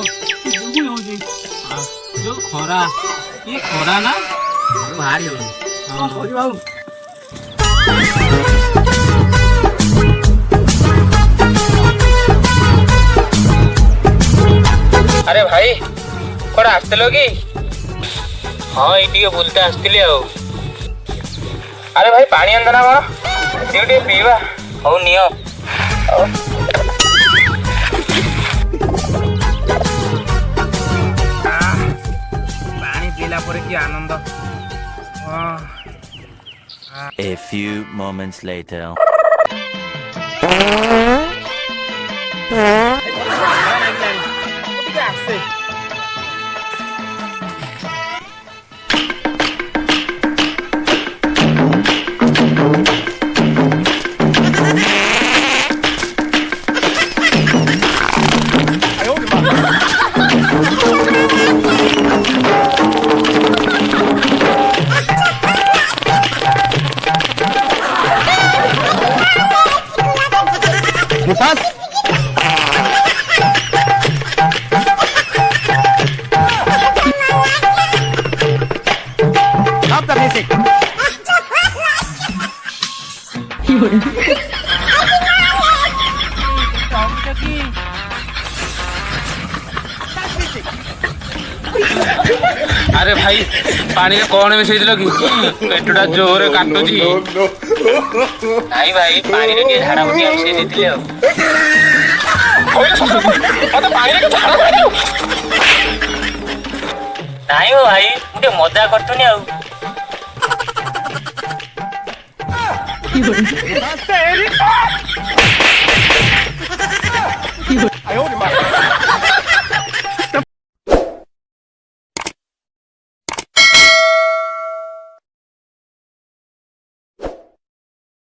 दुगुल होउची जो खरा ये खरा ना भारी हो हां होई बाबू अरे भाई कोड आस्तलो की हाँ ये बुलते आसती अरे भाई पानी अंदना कौन टे पीवा हौ नियो पानी पीला पर कि आनंद A few moments later. अरे भाई पानी में कौन मिसई दिल कि पेटटा जोरे काटुची नहीं भाई पानी रे के झाड़ा मुठी मिसई देतिले मत पानी रे के झाड़ा नहीं हो भाई मुटे मजा करतुनी आउ